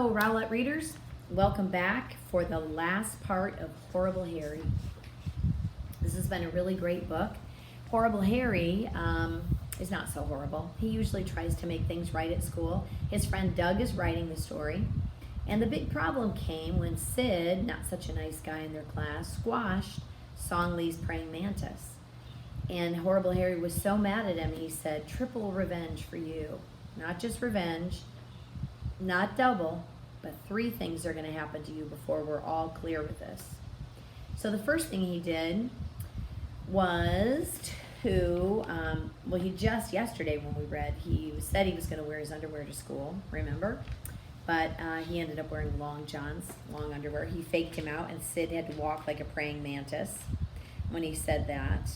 Hello, Rowlett readers. Welcome back for the last part of Horrible Harry. This has been a really great book. Horrible Harry is not so horrible. He usually tries to make things right at school. His friend Doug is writing the story. And the big problem came when Sid, not such a nice guy in their class, squashed Song Lee's praying mantis. And Horrible Harry was so mad at him, he said, "Triple revenge for you." Not just revenge, not double, but 3 things are going to happen to you before we're all clear with this. So the first thing he did was to, he just yesterday when we read, he said he was going to wear his underwear to school, remember? But he ended up wearing long johns, long underwear. He faked him out, and Sid had to walk like a praying mantis when he said that.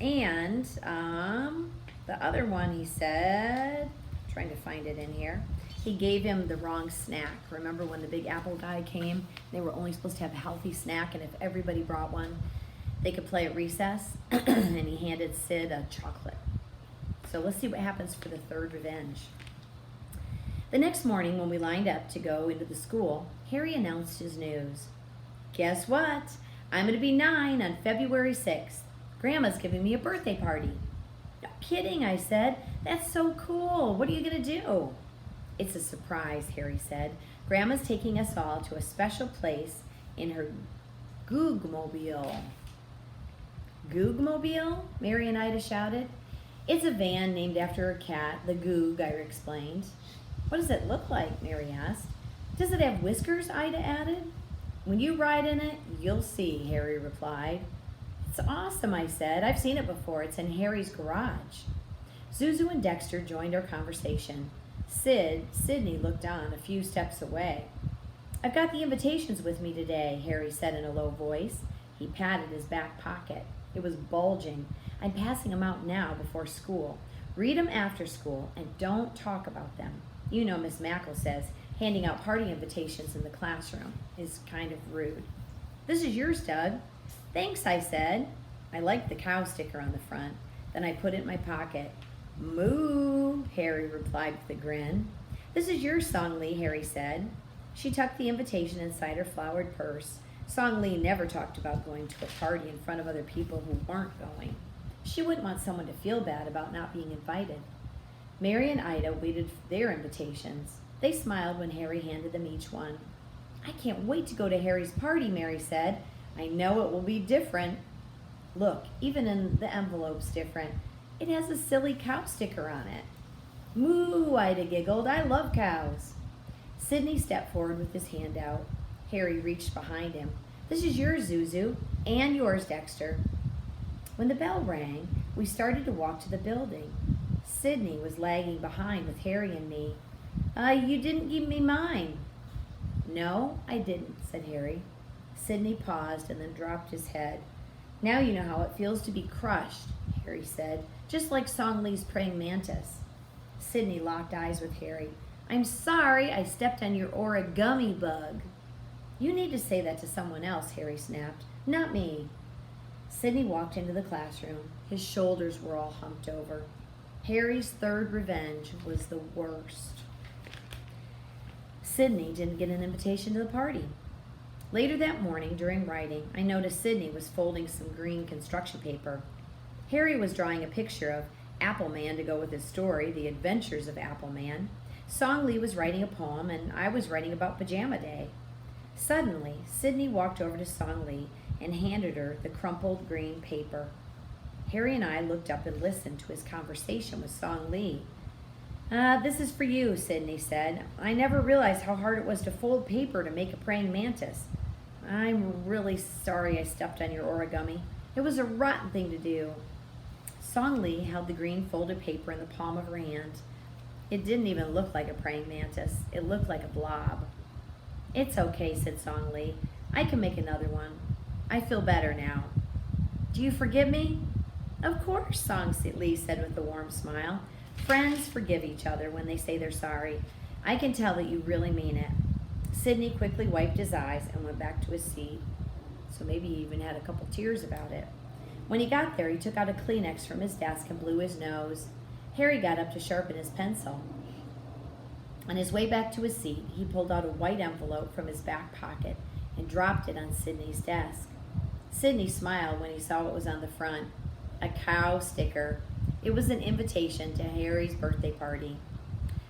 And the other one he said, trying to find it in here, he gave him the wrong snack. Remember when the big apple guy came? They were only supposed to have a healthy snack, and if everybody brought one, they could play at recess. And he handed Sid a chocolate. So let's see what happens for the 3rd revenge. The next morning, when we lined up to go into the school, Harry announced his news. "Guess what? I'm going to be 9 on February 6th. Grandma's giving me a birthday party." "No kidding," I said. "That's so cool. What are you going to do?" "It's a surprise," Harry said. "Grandma's taking us all to a special place in her Googmobile." "Googmobile?" Mary and Ida shouted. "It's a van named after a cat, the Goog," I explained. "What does it look like?" Mary asked. "Does it have whiskers?" Ida added. "When you ride in it, you'll see," Harry replied. "It's awesome," I said. "I've seen it before. It's in Harry's garage." Zuzu and Dexter joined our conversation. Sydney looked on a few steps away. "I've got the invitations with me today," Harry said in a low voice. He patted his back pocket. It was bulging. "I'm passing them out now before school. Read them after school and don't talk about them. You know Miss Mackle says handing out party invitations in the classroom is kind of rude." "This is yours, Doug." "Thanks," I said. I liked the cow sticker on the front. Then I put it in my pocket. "Moo," Harry replied with a grin. "This is your Song Lee," Harry said. She tucked the invitation inside her flowered purse. Song Lee never talked about going to a party in front of other people who weren't going. She wouldn't want someone to feel bad about not being invited. Mary and Ida waited for their invitations. They smiled when Harry handed them each one. "I can't wait to go to Harry's party," Mary said. "I know it will be different." "Look, even in the envelope's different. It has a silly cow sticker on it." "Moo," Ida giggled. "I love cows." Sydney stepped forward with his hand out. Harry reached behind him. "This is yours, Zuzu, and yours, Dexter." When the bell rang, we started to walk to the building. Sydney was lagging behind with Harry and me. "You didn't give me mine." "No, I didn't," said Harry. Sydney paused and then dropped his head. "Now you know how it feels to be crushed," Harry said, "just like Song Lee's praying mantis." Sydney locked eyes with Harry. "I'm sorry I stepped on your origami bug." "You need to say that to someone else," Harry snapped. "Not me." Sydney walked into the classroom. His shoulders were all humped over. Harry's 3rd revenge was the worst. Sydney didn't get an invitation to the party. Later that morning, during writing, I noticed Sydney was folding some green construction paper. Harry was drawing a picture of Appleman to go with his story, The Adventures of Appleman. Song Lee was writing a poem, and I was writing about Pajama Day. Suddenly, Sydney walked over to Song Lee and handed her the crumpled green paper. Harry and I looked up and listened to his conversation with Song Lee. "This is for you," Sydney said. "I never realized how hard it was to fold paper to make a praying mantis. I'm really sorry I stepped on your origami. It was a rotten thing to do." Song Lee held the green folded paper in the palm of her hand. It didn't even look like a praying mantis. It looked like a blob. "It's okay," said Song Lee. "I can make another one. I feel better now." "Do you forgive me?" "Of course," Song Lee said with a warm smile. "Friends forgive each other when they say they're sorry. I can tell that you really mean it." Sydney quickly wiped his eyes and went back to his seat. So maybe he even had a couple tears about it. When he got there, he took out a Kleenex from his desk and blew his nose. Harry got up to sharpen his pencil. On his way back to his seat, he pulled out a white envelope from his back pocket and dropped it on Sydney's desk. Sydney smiled when he saw what was on the front, a cow sticker. It was an invitation to Harry's birthday party.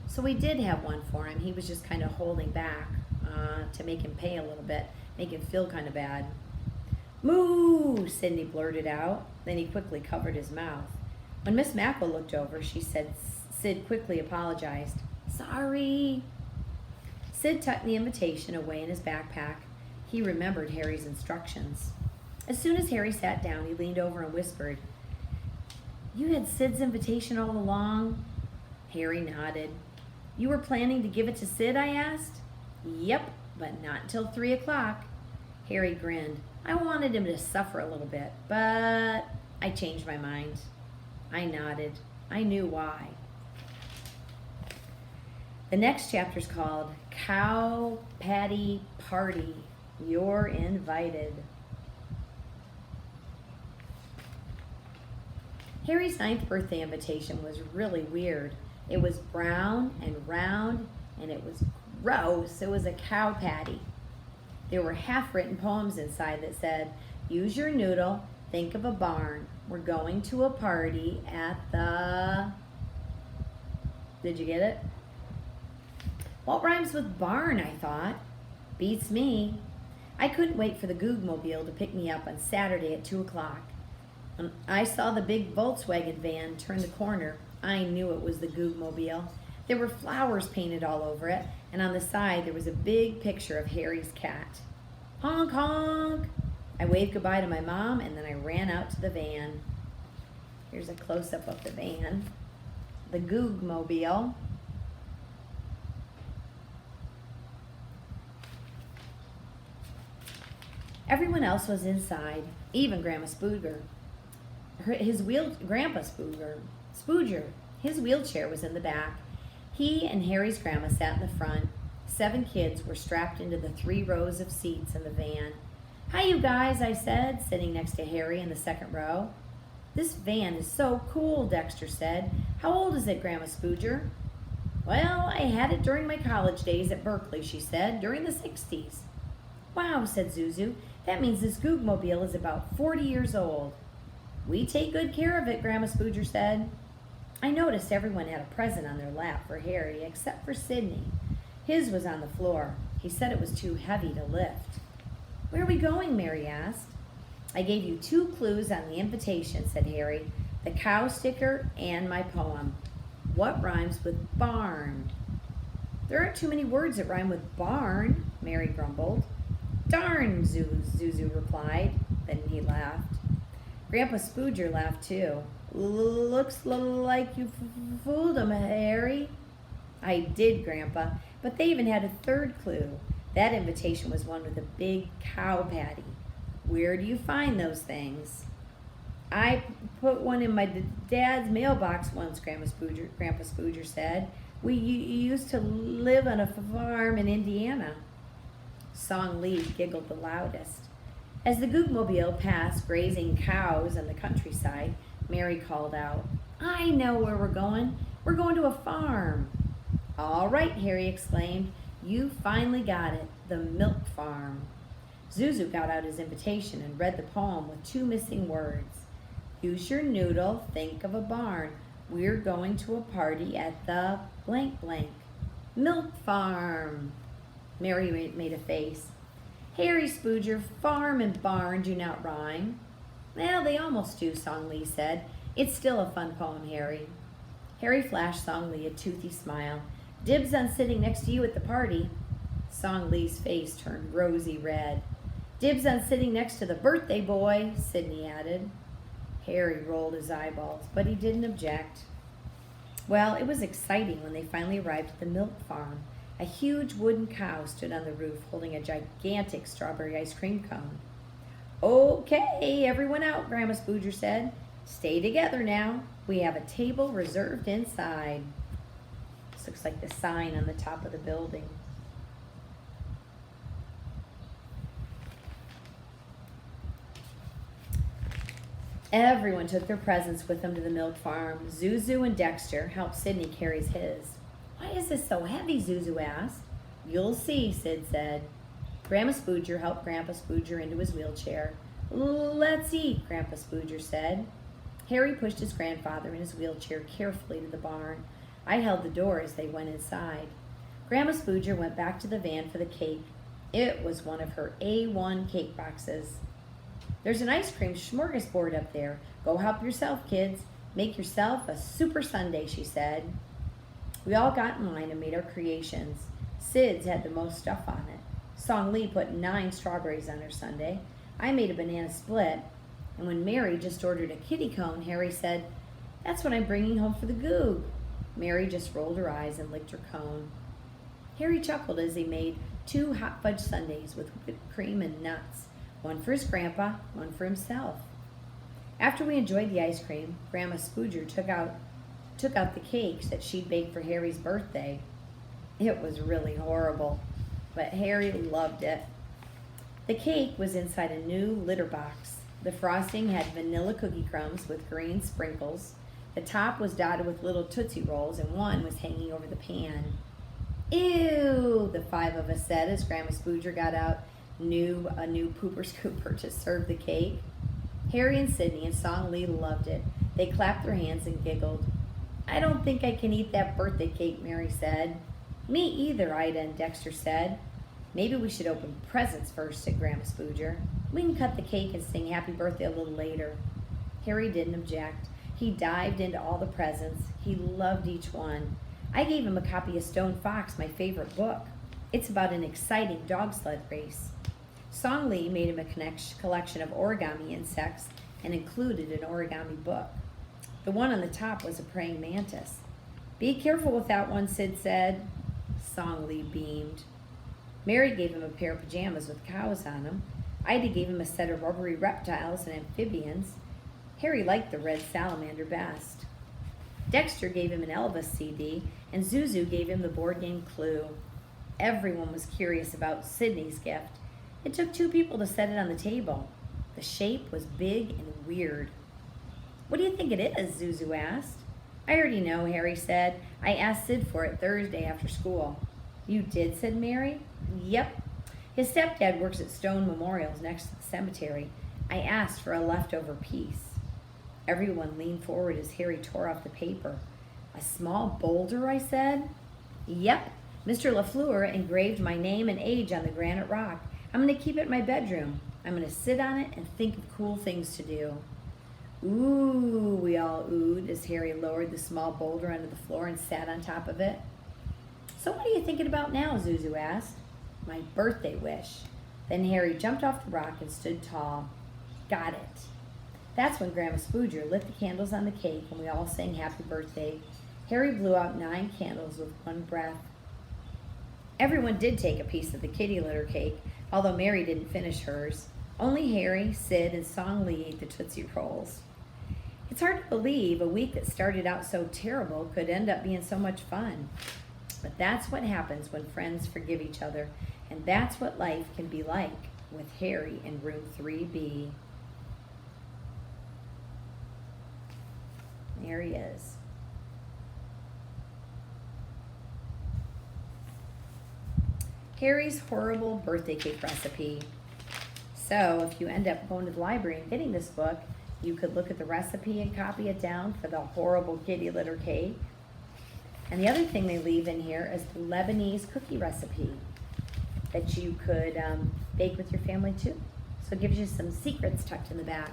So we did have one for him. He was just kind of holding back to make him pay a little bit, make him feel kind of bad. "Moo!" Sydney blurted out. Then he quickly covered his mouth. When Miss Mackle looked over, she said Sid quickly apologized. "Sorry." Sid tucked the invitation away in his backpack. He remembered Harry's instructions. As soon as Harry sat down, he leaned over and whispered, "You had Sid's invitation all along?" Harry nodded. "You were planning to give it to Sid?" I asked. "Yep, but not until 3 o'clock. Harry grinned. "I wanted him to suffer a little bit, but I changed my mind." I nodded. I knew why. The next chapter's called Cow Patty Party. You're invited. Harry's 9th birthday invitation was really weird. It was brown and round, and it was gross. It was a cow patty. There were half-written poems inside that said, "Use your noodle, think of a barn. We're going to a party at the..." Did you get it? What rhymes with barn, I thought. Beats me. I couldn't wait for the Googmobile to pick me up on Saturday at 2 o'clock. When I saw the big Volkswagen van turn the corner, I knew it was the Googmobile. There were flowers painted all over it, and on the side there was a big picture of Harry's cat. Honk, honk! I waved goodbye to my mom, and then I ran out to the van. Here's a close-up of the van. The Googmobile. Everyone else was inside, even Grandma Spooger. Grandpa Spooger. His wheelchair was in the back. He and Harry's grandma sat in the front. 7 kids were strapped into the 3 rows of seats in the van. "Hi, you guys," I said, sitting next to Harry in the 2nd row. "This van is so cool," Dexter said. "How old is it, Grandma Spooger?" "Well, I had it during my college days at Berkeley," she said, "during the 60s. "Wow," said Zuzu. "That means this Googmobile is about 40 years old." "We take good care of it," Grandma Spooger said. I noticed everyone had a present on their lap for Harry, except for Sydney. His was on the floor. He said it was too heavy to lift. "Where are we going?" Mary asked. "I gave you 2 clues on the invitation," said Harry. "The cow sticker and my poem. What rhymes with barn?" "There aren't too many words that rhyme with barn," Mary grumbled. "Darn," Zuzu replied. Then he laughed. Grandpa Spooger laughed too. "Looks like you fooled him, Harry." "I did, Grandpa, but they even had a 3rd clue. That invitation was one with a big cow patty. Where do you find those things?" "I put one in my dad's mailbox once," Grandpa Spooger said. "We used to live on a farm in Indiana." Song Lee giggled the loudest. As the Googmobile passed grazing cows in the countryside, Mary called out, "I know where we're going. We're going to a farm." "All right," Harry exclaimed. "You finally got it. The milk farm." Zuzu got out his invitation and read the poem with 2 missing words. "Use your noodle, think of a barn. We're going to a party at the blank blank. Milk farm." Mary made a face. "Harry Spooger, farm and barn do not rhyme." "Well, they almost do," Song Lee said. "It's still a fun poem, Harry." Harry flashed Song Lee a toothy smile. "Dibs on sitting next to you at the party." Song Lee's face turned rosy red. "Dibs on sitting next to the birthday boy," Sydney added. Harry rolled his eyeballs, but he didn't object. Well, it was exciting when they finally arrived at the milk farm. A huge wooden cow stood on the roof holding a gigantic strawberry ice cream cone. "Okay, everyone out," Grandma Spooger said. "Stay together now. We have a table reserved inside." This looks like the sign on the top of the building. Everyone took their presents with them to the milk farm. Zuzu and Dexter helped Sydney carry his. Why is this so heavy? Zuzu asked. You'll see, Sid said. Grandma Spooger helped Grandpa Spooger into his wheelchair. Let's eat, Grandpa Spooger said. Harry pushed his grandfather in his wheelchair carefully to the barn. I held the door as they went inside. Grandma Spooger went back to the van for the cake. It was one of her A1 cake boxes. There's an ice cream smorgasbord up there. Go help yourself, kids. Make yourself a super sundae, she said. We all got in line and made our creations. Sid's had the most stuff on it. Song Lee put 9 strawberries on her sundae. I made a banana split. And when Mary just ordered a kitty cone, Harry said, That's what I'm bringing home for the Goog. Mary just rolled her eyes and licked her cone. Harry chuckled as he made 2 hot fudge sundaes with whipped cream and nuts. One for his grandpa, one for himself. After we enjoyed the ice cream, Grandma Spooger took out the cakes that she'd baked for Harry's birthday. It was really horrible, but Harry loved it. The cake was inside a new litter box. The frosting had vanilla cookie crumbs with green sprinkles. The top was dotted with little Tootsie Rolls, and one was hanging over the pan. Ew, the 5 of us said as Grandma Spooger got out a new pooper scooper to serve the cake. Harry and Sydney and Song Lee loved it. They clapped their hands and giggled. I don't think I can eat that birthday cake, Mary said. Me either, Ida and Dexter said. Maybe we should open presents first, said Grandma Spooger. We can cut the cake and sing happy birthday a little later. Harry didn't object. He dived into all the presents. He loved each one. I gave him a copy of Stone Fox, my favorite book. It's about an exciting dog sled race. Song Lee made him a collection of origami insects and included an origami book. The one on the top was a praying mantis. Be careful with that one, Sid said. Song Lee beamed. Mary gave him a pair of pajamas with cows on them. Ida gave him a set of rubbery reptiles and amphibians. Harry liked the red salamander best. Dexter gave him an Elvis CD, and Zuzu gave him the board game Clue. Everyone was curious about Sydney's gift. It took 2 people to set it on the table. The shape was big and weird. What do you think it is? Zuzu asked. I already know, Harry said. I asked Sid for it Thursday after school. You did, said Mary. Yep. His stepdad works at Stone Memorials next to the cemetery. I asked for a leftover piece. Everyone leaned forward as Harry tore off the paper. A small boulder, I said. Yep. Mr. LaFleur engraved my name and age on the granite rock. I'm going to keep it in my bedroom. I'm going to sit on it and think of cool things to do. Ooh, we all oohed as Harry lowered the small boulder onto the floor and sat on top of it. So what are you thinking about now? Zuzu asked. My birthday wish. Then Harry jumped off the rock and stood tall. Got it. That's when Grandma Spooger lit the candles on the cake and we all sang happy birthday. Harry blew out 9 candles with one breath. Everyone did take a piece of the kitty litter cake, although Mary didn't finish hers. Only Harry, Sid, and Song Lee ate the Tootsie Rolls. It's hard to believe a week that started out so terrible could end up being so much fun. But that's what happens when friends forgive each other, and that's what life can be like with Harry in room 3B. There he is. Harry's horrible birthday cake recipe. So if you end up going to the library and getting this book, you could look at the recipe and copy it down for the horrible kitty litter cake. And the other thing they leave in here is the Lebanese cookie recipe that you could bake with your family too. So it gives you some secrets tucked in the back.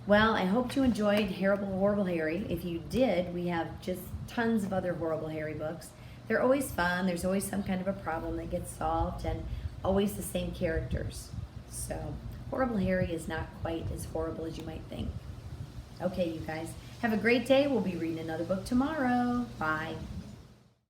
Well, I hope you enjoyed Horrible Harry. If you did, we have just tons of other Horrible Harry books. They're always fun. There's always some kind of a problem that gets solved and always the same characters. So Horrible Harry is not quite as horrible as you might think. Okay, you guys, have a great day. We'll be reading another book tomorrow. Bye.